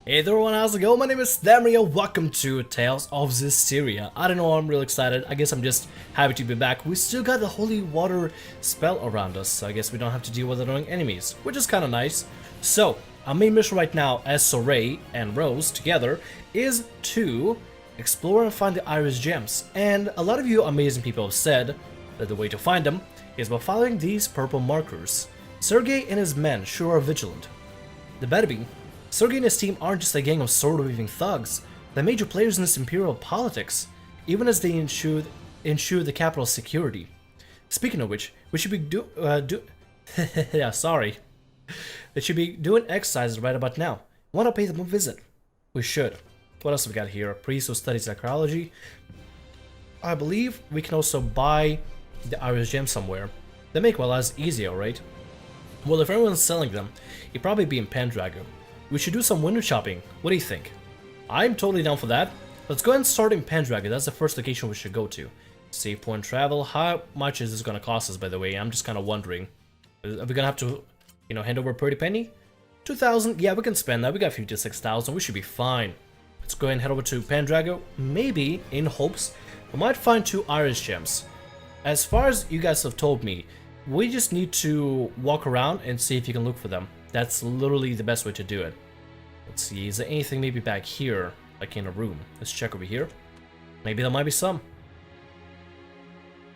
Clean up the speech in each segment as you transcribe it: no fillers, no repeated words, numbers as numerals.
Hey there everyone, how's it going? My name is Zestiria. Welcome to Tales of Zestiria. I don't know, I'm really excited. I guess I'm just happy to be back. We still got the holy water spell around us, so I guess we don't have to deal with annoying enemies, which is kind of nice. So, our main mission right now as Sorey and Rose together is to explore and find the Iris gems. And a lot of you amazing people have said that the way to find them is by following these purple markers. Sergei and his men sure are vigilant. The better be. Sergei and his team aren't just a gang of sword-waving thugs, they're major players in this imperial politics, even as they ensure the capital's security. Speaking of which, we should be yeah, sorry. They should be doing exercises right about now. Wanna pay them a visit? We should. What else have we got here? A priest who studies psychology. I believe we can also buy the Iris gem somewhere. They make my lives easier, right? Well, if everyone's selling them, it'd probably be in Pendrago. We should do some window shopping. What do you think? I'm totally down for that. Let's go ahead and start in Pendrago. That's the first location we should go to. Save point travel. How much is this going to cost us, by the way? I'm just kind of wondering. Are we going to have to, hand over a pretty penny? 2,000? Yeah, we can spend that. We got 56,000. We should be fine. Let's go ahead and head over to Pendrago. Maybe, in hopes, we might find 2 Iris gems. As far as you guys have told me, we just need to walk around and see if you can look for them. That's literally the best way to do it. Let's see, is there anything maybe back here, like in a room? Let's check over here. Maybe there might be some.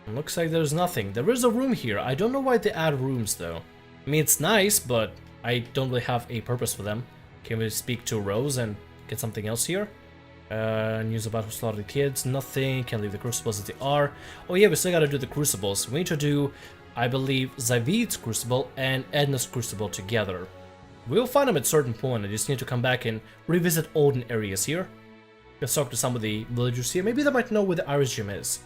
It looks like there's nothing. There is a room here. I don't know why they add rooms though. I mean, it's nice, but I don't really have a purpose for them. Can we speak to Rose and get something else here? News about slaughtered kids, nothing. Can leave the crucibles as they are. Oh yeah, we still gotta do the crucibles. We need to do, I believe, Zavid's crucible and Edna's crucible together. We'll find them at a certain point. I just need to come back and revisit olden areas here. Let's talk to some of the villagers here. Maybe they might know where the Iris gem is.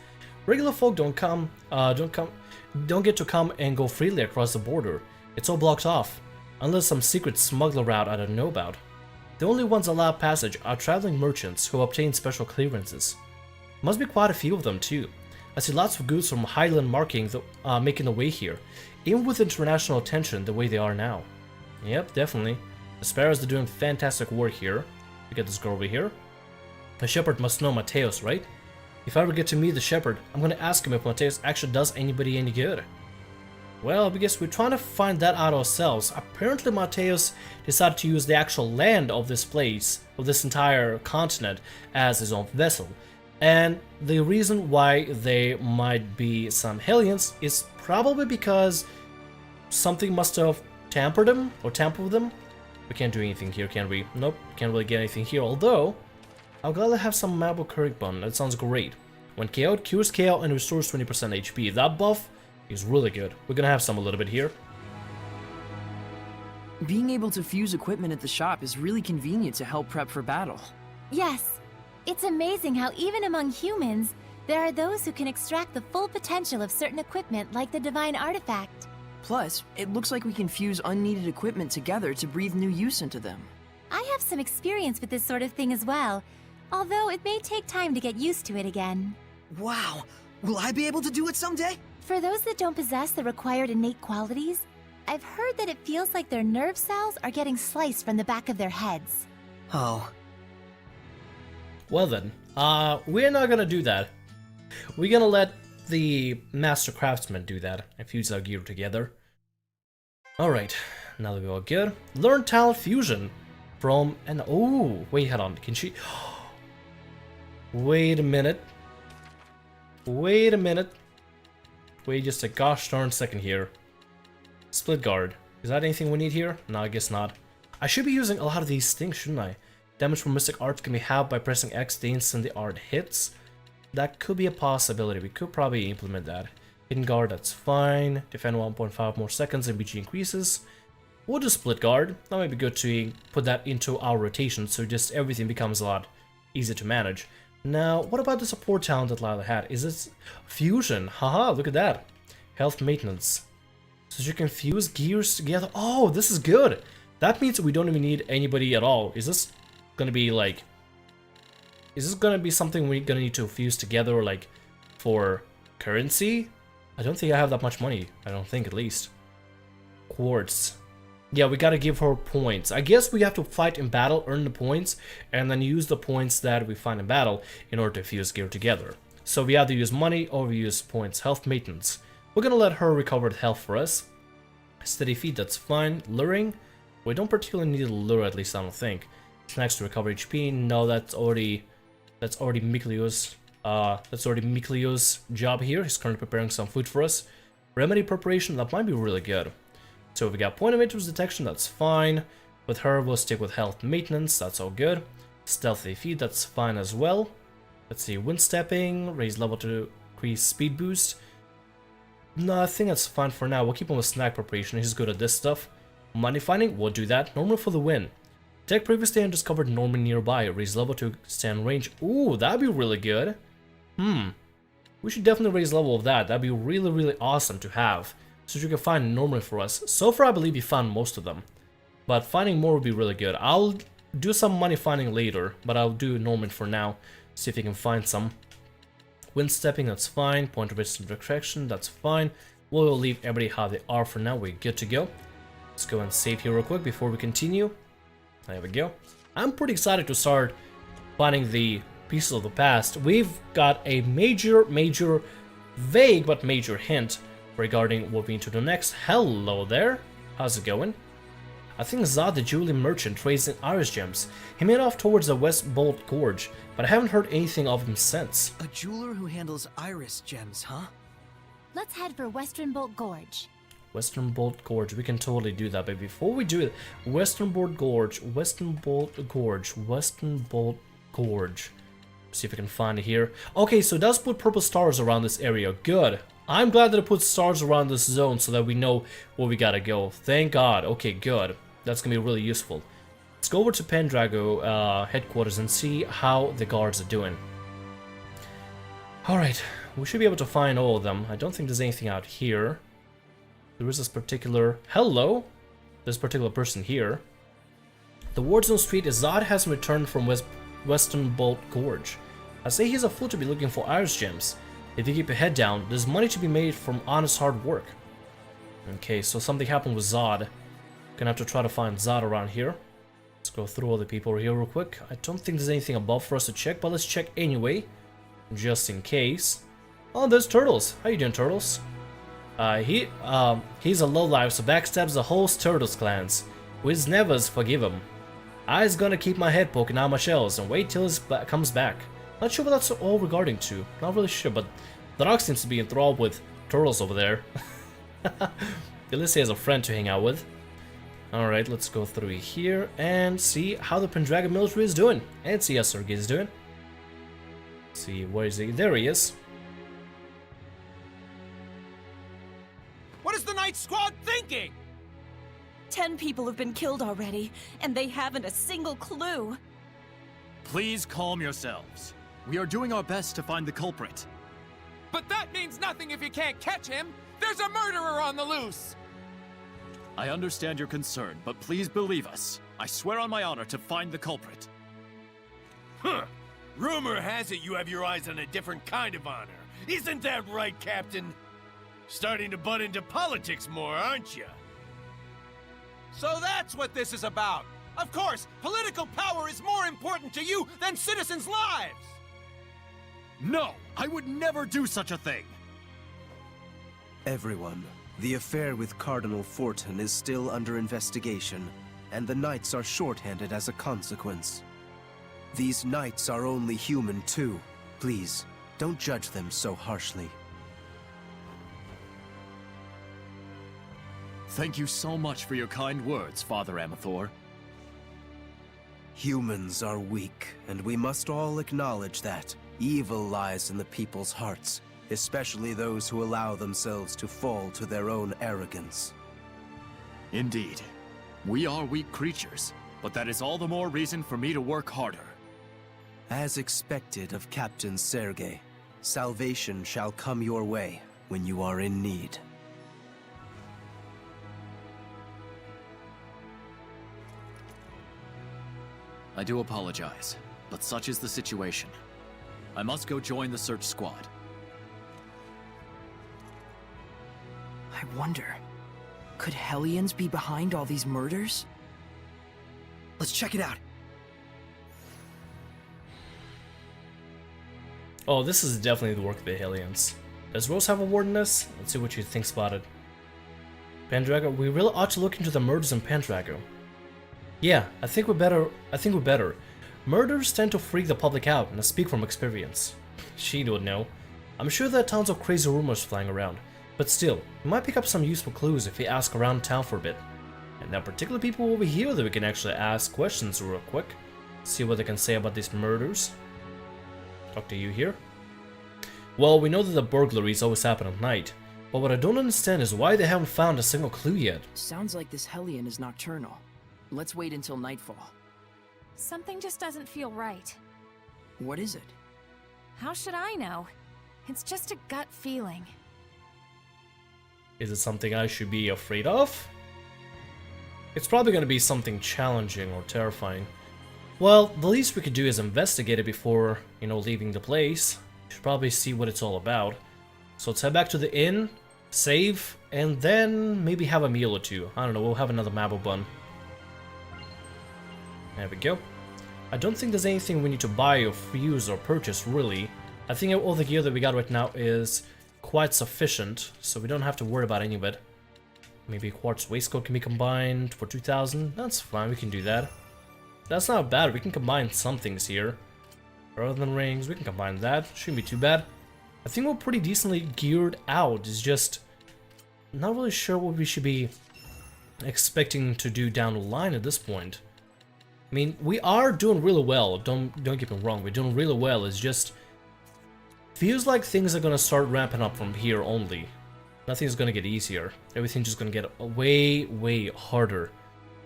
Regular folk don't get to come and go freely across the border. It's all blocked off, unless some secret smuggler route I don't know about. The only ones allowed passage are traveling merchants who obtain special clearances. Must be quite a few of them too. I see lots of goods from Highland making the way here, even with international attention the way they are now. Yep, definitely. The Sparrows are doing fantastic work here. We got this girl over here. The shepherd must know Mateos, right? If I ever get to meet the shepherd, I'm gonna ask him if Mateos actually does anybody any good. Well, I guess we're trying to find that out ourselves. Apparently Mateos decided to use the actual land of this place, of this entire continent, as his own vessel. And the reason why they might be some Hellions is probably because something must have tampered them or tampered with them. We can't do anything here, can we? Nope, can't really get anything here. Although, I'll gladly have some Marble Curric Bun. That sounds great. When KO'd, cures KO and restores 20% HP. That buff is really good. We're gonna have some a little bit here. Being able to fuse equipment at the shop is really convenient to help prep for battle. Yes. It's amazing how even among humans, there are those who can extract the full potential of certain equipment like the Divine Artifact. Plus, it looks like we can fuse unneeded equipment together to breathe new use into them. I have some experience with this sort of thing as well, although it may take time to get used to it again. Wow! Will I be able to do it someday? For those that don't possess the required innate qualities, I've heard that it feels like their nerve cells are getting sliced from the back of their heads. Oh. Well then, we're not gonna do that. We're gonna let the Master Craftsman do that and fuse our gear together. Alright, now that we're all good. Learn Talent Fusion from an... Oh, wait, hold on. Can she... Wait a minute. Wait a minute. Wait just a gosh darn second here. Split guard. Is that anything we need here? No, I guess not. I should be using a lot of these things, shouldn't I? Damage from Mystic Arts can be halved by pressing X the instant the art hits. That could be a possibility. We could probably implement that. Hidden guard, that's fine. Defend 1.5 more seconds and BG increases. We'll do split guard. That might be good to put that into our rotation so just everything becomes a lot easier to manage. Now, what about the support talent that Lila had? Is it fusion? Haha, look at that. Health maintenance. So you can fuse gears together. Oh, this is good. That means we don't even need anybody at all. Is this gonna be like... Is this gonna be something we're gonna need to fuse together, like, for currency? I don't think I have that much money. I don't think, at least. Quartz. Yeah, we gotta give her points. I guess we have to fight in battle, earn the points, and then use the points that we find in battle in order to fuse gear together. So we either use money or we use points. Health maintenance. We're gonna let her recover the health for us. Steady feet, that's fine. Luring. We don't particularly need a lure, at least I don't think. Snacks to recover HP. No, that's already Mikleo's. That's already Mikleo's job here. He's currently preparing some food for us. Remedy preparation, that might be really good. So we got point of interest detection, that's fine. With her, we'll stick with health maintenance, that's all good. Stealthy feet, that's fine as well. Let's see, wind stepping, raise level to increase speed boost. No, I think that's fine for now. We'll keep him with snack preparation, he's good at this stuff. Money finding, we'll do that. Normal for the win. Detect previously undiscovered Norman nearby, raise level to extend range. Ooh, that'd be really good. We should definitely raise level of that. That'd be really, really awesome to have. So you can find Norman for us. So far, I believe you found most of them. But finding more would be really good. I'll do some money finding later, but I'll do Norman for now. See if you can find some. Wind stepping, that's fine. Point of interest direction, that's fine. We'll leave everybody how they are for now. We're good to go. Let's go and save here real quick before we continue. There we go. I'm pretty excited to start finding the pieces of the past. We've got a major, vague but major hint regarding what we need to do next. Hello there. How's it going? I think Zod, the jewelry merchant, trades in iris gems. He made off towards the West Bolt Gorge, but I haven't heard anything of him since. A jeweler who handles iris gems, huh? Let's head for Western Bolt Gorge. Western Bolt Gorge, we can totally do that, but before we do it, Western Bolt Gorge. See if I can find it here. Okay, so it does put purple stars around this area. Good. I'm glad that it puts stars around this zone so that we know where we gotta go. Thank God. Okay, good. That's gonna be really useful. Let's go over to PENDRAGO headquarters and see how the guards are doing. Alright, we should be able to find all of them. I don't think there's anything out here. There is this particular... Hello! This particular person here. The Wardzone Street is Zod has returned from Western Bolt Gorge. I say he's a fool to be looking for iris gems. If you keep your head down, there's money to be made from honest hard work. Okay, so something happened with Zod. Gonna have to try to find Zod around here. Let's go through all the people here real quick. I don't think there's anything above for us to check, but let's check anyway. Just in case. Oh, there's Turtles. How you doing, Turtles? He's a lowlife, so backstabs the whole Turtles clans. Wiz nevers forgive him. I's gonna keep my head poking out my shells and wait till he comes back. Not sure what that's all regarding to. Not really sure, but the dog seems to be enthralled with Turtles over there. At least he has a friend to hang out with. Alright, let's go through here and see how the PENDRAGO military is doing. And see how Sorey is doing. See, where is he? There he is. What is the Night Squad thinking? 10 people have been killed already, and they haven't a single clue. Please calm yourselves. We are doing our best to find the culprit. But that means nothing if you can't catch him. There's a murderer on the loose. I understand your concern, but please believe us. I swear on my honor to find the culprit. Huh. Rumor has it you have your eyes on a different kind of honor. Isn't that right, Captain? Starting to butt into politics more, aren't you? So that's what this is about. Of course, political power is more important to you than citizens' lives. No, I would never do such a thing. Everyone, the affair with Cardinal Fortin is still under investigation, and the Knights are shorthanded as a consequence. These Knights are only human too. Please, don't judge them so harshly. Thank you so much for your kind words, Father Amathor. Humans are weak, and we must all acknowledge that. Evil lies in the people's hearts, especially those who allow themselves to fall to their own arrogance. Indeed. We are weak creatures, but that is all the more reason for me to work harder. As expected of Captain Sergei, salvation shall come your way when you are in need. I do apologize, but such is the situation. I must go join the search squad. I wonder. Could Hellions be behind all these murders? Let's check it out. Oh, this is definitely the work of the Hellions. Does Rose have a word in this? Let's see what she thinks about it. Pendrago, we really ought to look into the murders in Pendrago. Yeah, I think we're better. Murders tend to freak the public out, and I speak from experience. She would know. I'm sure there are tons of crazy rumors flying around, but still, we might pick up some useful clues if we ask around town for a bit. And there are particular people over here that we can actually ask questions real quick. See what they can say about these murders. Talk to you here. Well, we know that the burglaries always happen at night, but what I don't understand is why they haven't found a single clue yet. Sounds like this Hellion is nocturnal. Let's wait until nightfall. Something just doesn't feel right. What is it? How should I know? It's just a gut feeling. Is it something I should be afraid of? It's probably going to be something challenging or terrifying. Well, the least we could do is investigate it before, leaving the place. Should probably see what it's all about. So let's head back to the inn, save, and then maybe have a meal or two. I don't know, we'll have another marble bun. There we go. I don't think there's anything we need to buy or use or purchase, really. I think all the gear that we got right now is quite sufficient, so we don't have to worry about any of it. Maybe a quartz waistcoat can be combined for 2,000. That's fine, we can do that. That's not bad, we can combine some things here. Rather than rings, we can combine that. Shouldn't be too bad. I think we're pretty decently geared out. It's just not really sure what we should be expecting to do down the line at this point. I mean, we are doing really well. Don't get me wrong. We're doing really well. It's just feels like things are gonna start ramping up from here only. Nothing's gonna get easier. Everything's just gonna get way harder.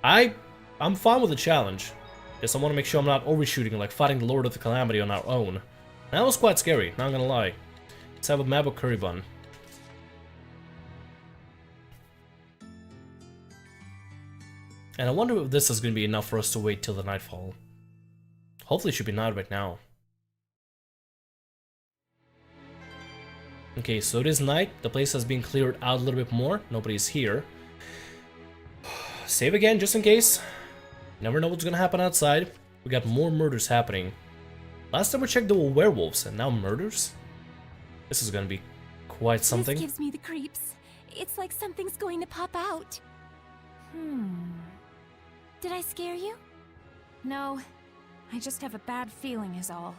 I'm fine with the challenge. Just I want to make sure I'm not overshooting, like fighting the Lord of the Calamity on our own. That was quite scary, not gonna lie. Let's have a marble curry bun. And I wonder if this is going to be enough for us to wait till the nightfall. Hopefully it should be night right now. Okay, so it is night. The place has been cleared out a little bit more. Nobody's here. Save again, just in case. Never know what's going to happen outside. We got more murders happening. Last time we checked, there were werewolves, and now murders? This is going to be quite something. This gives me the creeps. It's like something's going to pop out. Did I scare you? No, I just have a bad feeling is all.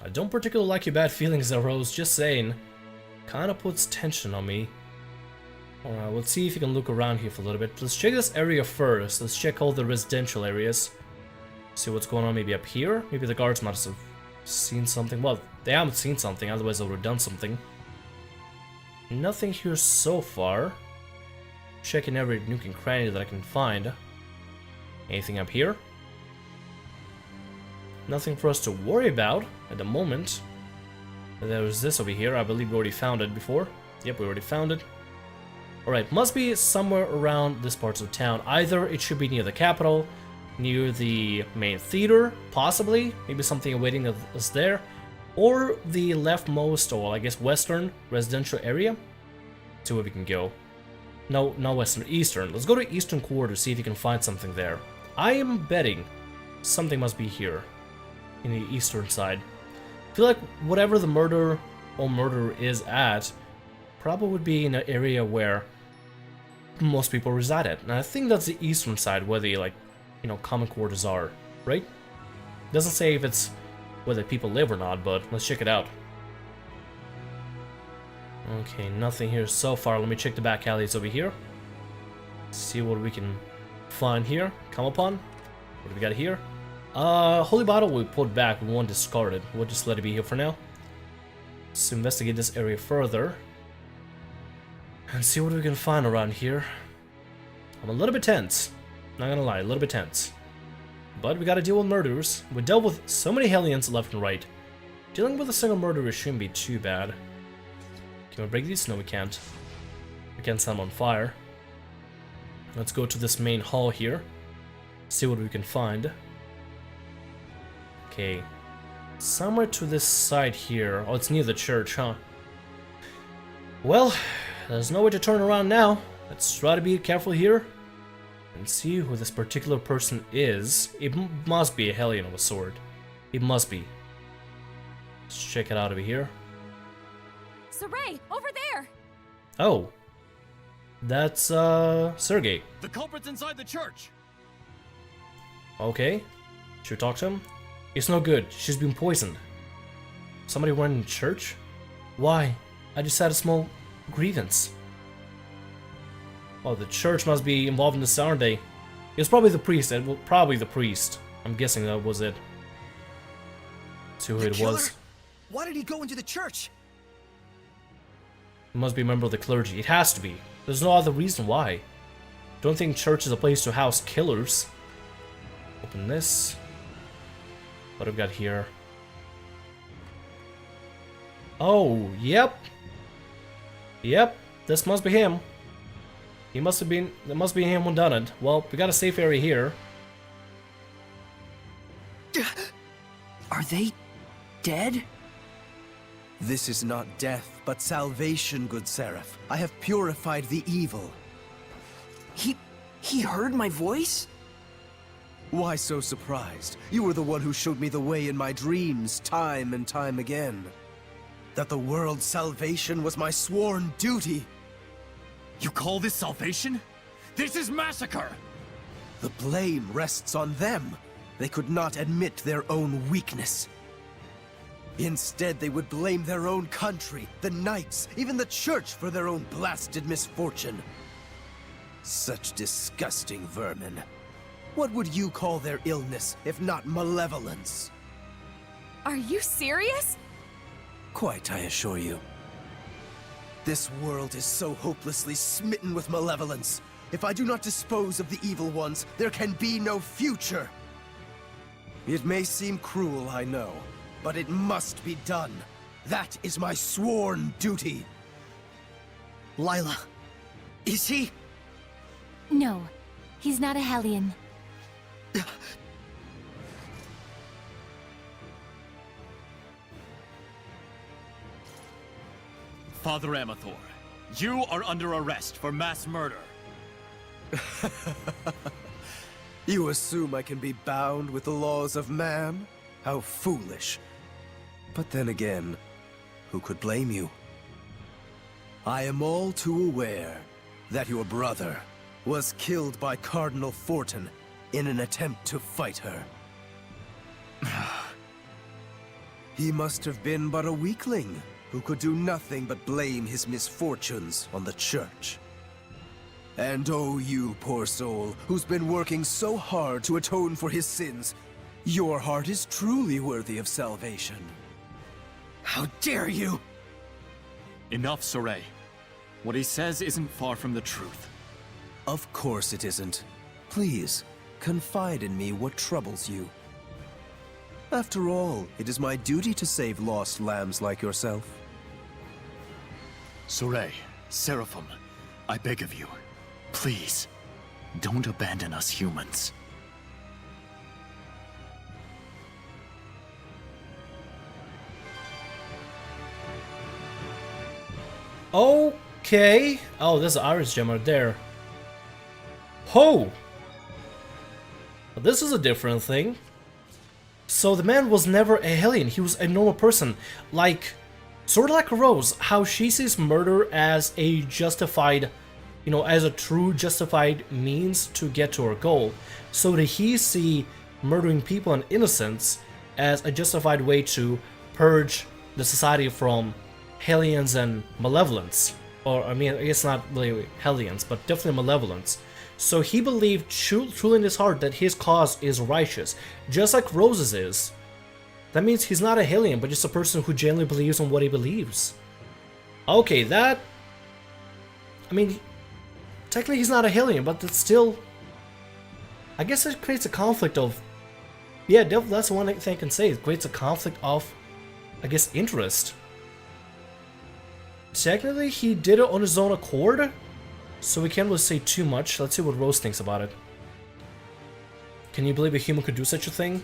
I don't particularly like your bad feelings there, Rose, just saying. Kinda puts tension on me. Alright, let's see if you can look around here for a little bit. Let's check this area first. Let's check all the residential areas. See what's going on maybe up here. Maybe the guards might have seen something. Well, they haven't seen something, otherwise they would have done something. Nothing here so far. Checking every nook and cranny that I can find. Anything up here? Nothing for us to worry about at the moment. There's this over here. I believe we already found it before. Yep, we already found it. Alright, must be somewhere around this part of town. Either it should be near the capital, near the main theater, possibly. Maybe something awaiting us there. Or the leftmost, or I guess western residential area. See where we can go. No, not western, eastern. Let's go to eastern quarter, see if you can find something there. I am betting something must be here in the eastern side. I feel like whatever the murder or murderer is at probably would be in an area where most people reside at. And I think that's the eastern side where the, like, common quarters are, right? Doesn't say if it's where the people live or not, but let's check it out. Okay, nothing here so far. Let me check the back alleys over here. See what we can find here. Come upon. What do we got here? Holy bottle we put back. We won't discard it. We'll just let it be here for now. Let's investigate this area further. And see what we can find around here. I'm a little bit tense. Not gonna lie, a little bit tense. But we gotta deal with murderers. We dealt with so many Hellions left and right. Dealing with a single murderer shouldn't be too bad. Can we break these? No, we can't. We can't set them on fire. Let's go to this main hall here. See what we can find. Okay. Somewhere to this side here. Oh, it's near the church, huh? Well, there's no way to turn around now. Let's try to be careful here and see who this particular person is. It must be a Hellion of a sort. It must be. Let's check it out over here. Sorey, over there! Oh. That's, Sergey. The culprit's inside the church! Okay. Should we talk to him? It's no good. She's been poisoned. Somebody went in church? Why? I just had a small grievance. Oh, the church must be involved in this, aren't they? It's probably the priest. Probably the priest. I'm guessing that was it. Let's see who it was. Why did he go into the church? It must be a member of the clergy. It has to be. There's no other reason why. Don't think church is a place to house killers. Open this. What have we got here? Oh, yep. Yep, this must be him. He must have been, it must be him who done it. Well, we got a safe area here. Are they dead? This is not death, but salvation, good seraph. I have purified the evil. He heard my voice? Why so surprised? You were the one who showed me the way in my dreams, time and time again. That the world's salvation was my sworn duty. You call this salvation? This is massacre! The blame rests on them. They could not admit their own weakness. Instead, they would blame their own country, the knights, even the church for their own blasted misfortune. Such disgusting vermin. What would you call their illness, if not malevolence? Are you serious? Quite, I assure you. This world is so hopelessly smitten with malevolence. If I do not dispose of the evil ones, there can be no future. It may seem cruel, I know, but it must be done. That is my sworn duty. Lila, is he? No, he's not a Hellion. Father Amathor, you are under arrest for mass murder. You assume I can be bound with the laws of man? How foolish. But then again, who could blame you? I am all too aware that your brother was killed by Cardinal Fortin in an attempt to fight her. He must have been but a weakling who could do nothing but blame his misfortunes on the church. And oh, you poor soul, who's been working so hard to atone for his sins, your heart is truly worthy of salvation. How dare you! Enough, Sorey. What he says isn't far from the truth. Of course it isn't. Please, confide in me what troubles you. After all, it is my duty to save lost lambs like yourself. Sorey, Seraphim, I beg of you, please, don't abandon us humans. Okay. Oh, there's an iris gem right there. Ho! This is a different thing. So the man was never a Hellion, he was a normal person. Like, sort of like Rose, how she sees murder as a justified, as a true justified means to get to her goal. So did he see murdering people and innocents as a justified way to purge the society from Hellions and malevolence. Or, I mean, I guess not really Hellions, but definitely malevolence. So he believed truly in his heart that his cause is righteous, just like Rose's is. That means he's not a Hellion, but just a person who genuinely believes in what he believes. Okay, that... I mean, technically he's not a Hellion, but it's still... I guess it creates a conflict of... Yeah, definitely that's the one thing I can say. It creates a conflict of, I guess, interest. Technically, he did it on his own accord, so we can't really say too much. Let's see what Rose thinks about it. Can you believe a human could do such a thing?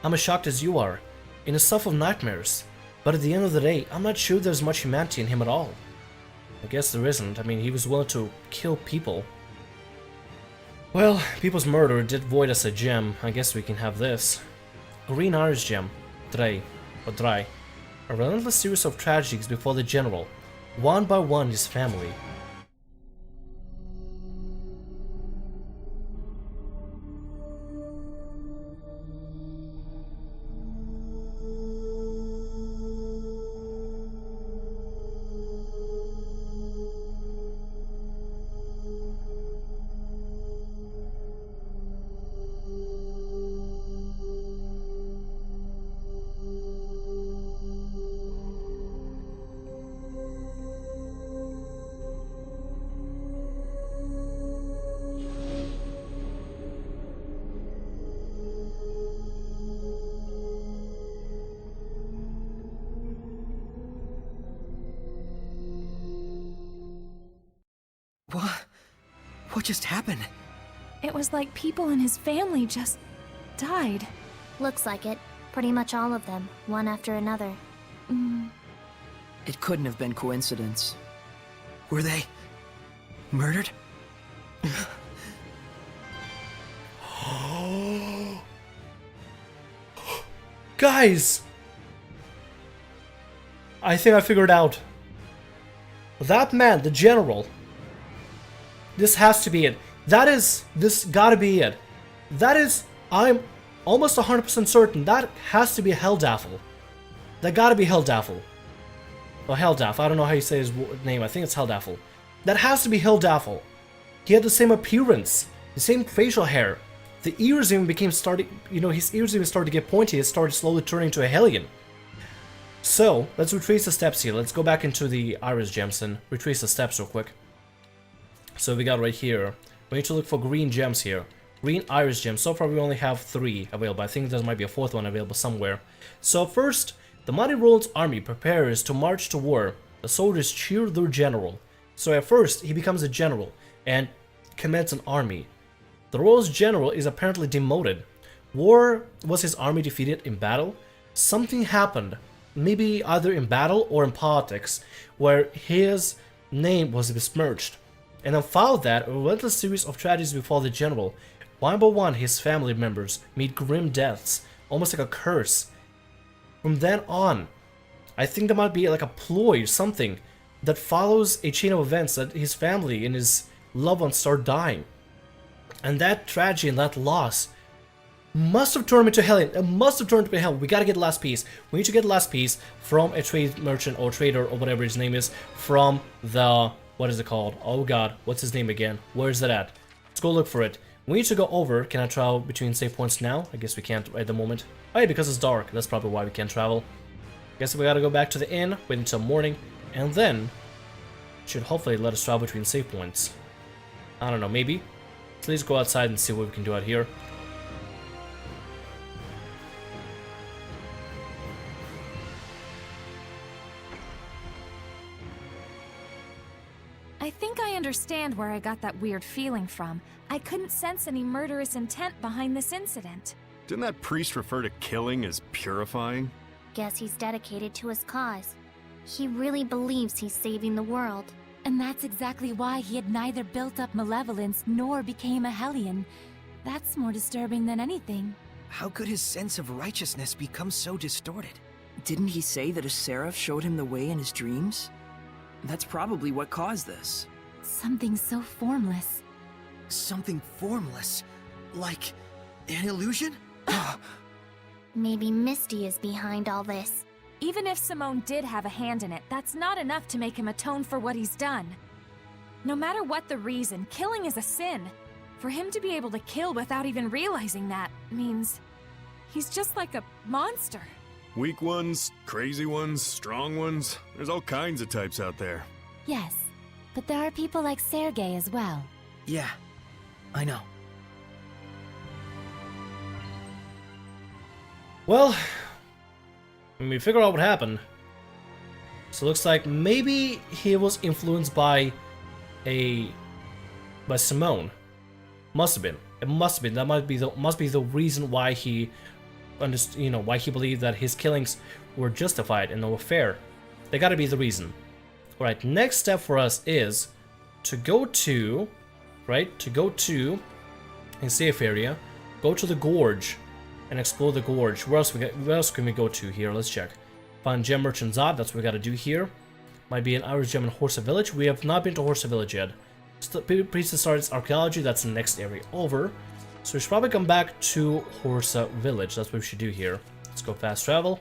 I'm as shocked as you are, in a stuff of nightmares, but at the end of the day, I'm not sure there's much humanity in him at all. I guess there isn't. I mean, he was willing to kill people. Well, people's murder did void us a gem. I guess we can have this. Green Iris Gem. Dry. A relentless series of tragedies before the general. One by one, his family. What just happened? It was like people in his family just died. Looks like it. Pretty much all of them, one after another. It couldn't have been coincidence. Were they murdered? Guys! I think I figured out. That man, the general. This has to be it. This gotta be it. I'm almost 100% certain that has to be Heldaffel. That gotta be Heldaffel. Or Heldaff, I don't know how you say his name, I think it's Heldaffel. That has to be Heldaffel. He had the same appearance, the same facial hair. The ears even his ears even started to get pointy, it started slowly turning to a Hellion. So, let's retrace the steps here. Let's go back into the Iris Gems and retrace the steps real quick. So we got right here. We need to look for green gems here. Green Iris Gems. So far we only have 3 available. I think there might be a 4th one available somewhere. So first, the mighty Roland's army prepares to march to war. The soldiers cheer their general. So at first, he becomes a general and commands an army. The Royal's general is apparently demoted. Was his army defeated in battle? Something happened, maybe either in battle or in politics, where his name was besmirched. And then followed that, a relentless series of tragedies befall the general. One by one, his family members meet grim deaths, almost like a curse. From then on, I think there might be like a ploy, something, that follows a chain of events that his family and his loved ones start dying. And that tragedy and that loss must have turned him into Hellion. It must have turned him into Hell. We gotta get the last piece. We need to get the last piece from a trade merchant or trader or whatever his name is from the... What is it called? Oh god, what's his name again? Where is it at? Let's go look for it. We need to go over. Can I travel between save points now? I guess we can't at the moment. Oh yeah, because it's dark. That's probably why we can't travel. Guess we gotta go back to the inn, wait until morning, and then should hopefully let us travel between save points. I don't know, maybe? So let's go outside and see what we can do out here. I think I understand where I got that weird feeling from. I couldn't sense any murderous intent behind this incident. Didn't that priest refer to killing as purifying? Guess he's dedicated to his cause. He really believes he's saving the world. And that's exactly why he had neither built up malevolence nor became a Hellion. That's more disturbing than anything. How could his sense of righteousness become so distorted? Didn't he say that a seraph showed him the way in his dreams? That's probably what caused this. Something so formless. Something formless? Like an illusion? Maybe Misty is behind all this. Even if Simone did have a hand in it, that's not enough to make him atone for what he's done. No matter what the reason, killing is a sin. For him to be able to kill without even realizing that means he's just like a monster. Weak ones, crazy ones, strong ones. There's all kinds of types out there. Yes, but there are people like Sergei as well. Yeah, I know. Well, when we figure out what happened, so it looks like maybe he was influenced by Simone. Must have been. It must have been. That must be the reason why he why he believed that his killings were justified and were fair. They gotta be the reason. Right, next step for us is to go to, right, to go to a safe area, go to the gorge, and explore the gorge. Where else can we go to here? Let's check. Find gem merchants out, that's what we gotta do here. Might be an Irish gem in Horsa Village. We have not been to Horsa Village yet. Princess Alisha's archaeology, that's the next area over. So we should probably come back to Horsa Village. That's what we should do here. Let's go fast travel.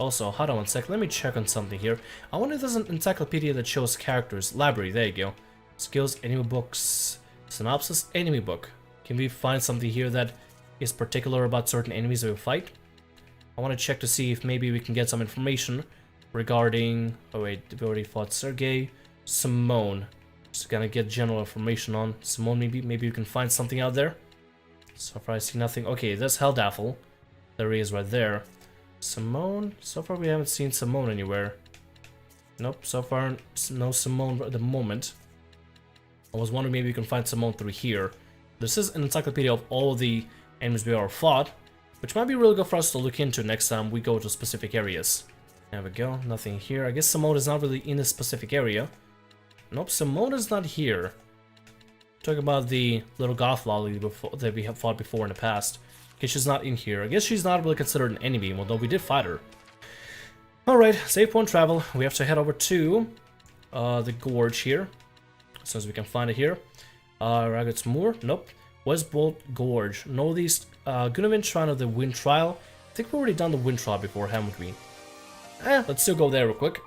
Also, hold on one sec. Let me check on something here. I wonder if there's an encyclopedia that shows characters. Library, there you go. Skills, enemy books, synopsis, enemy book. Can we find something here that is particular about certain enemies that we fight? I want to check to see if maybe we can get some information regarding... Oh wait, we already fought Sergei. Simone. Just gonna get general information on Simone. Maybe we can find something out there. So far I see nothing. Okay, there's Heldaffel. There he is right there. Simone? So far we haven't seen Simone anywhere. Nope, so far no Simone at the moment. I was wondering maybe we can find Simone through here. This is an encyclopedia of all the enemies we ever fought, which might be really good for us to look into next time we go to specific areas. There we go, nothing here. I guess Simone is not really in a specific area. Nope, Simone is not here. Talking about the little goth lolly that we have fought before in the past. Okay, she's not in here. I guess she's not really considered an enemy, although we did fight her. Alright, save point travel. We have to head over to the gorge here. As soon as we can find it here. Ragged's Moor? Nope. Westbolt Gorge. Northeast Gunavin Shrine of the Wind Trial. I think we've already done the Wind Trial before, haven't we? Let's still go there real quick.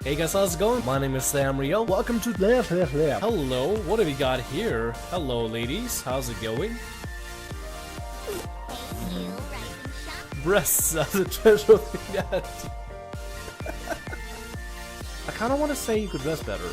Hey guys, how's it going? My name is Sam Rio. Welcome to Hello, what have we got here? Hello ladies, how's it going? Breasts as a treasure of the net. I kinda wanna say you could dress better.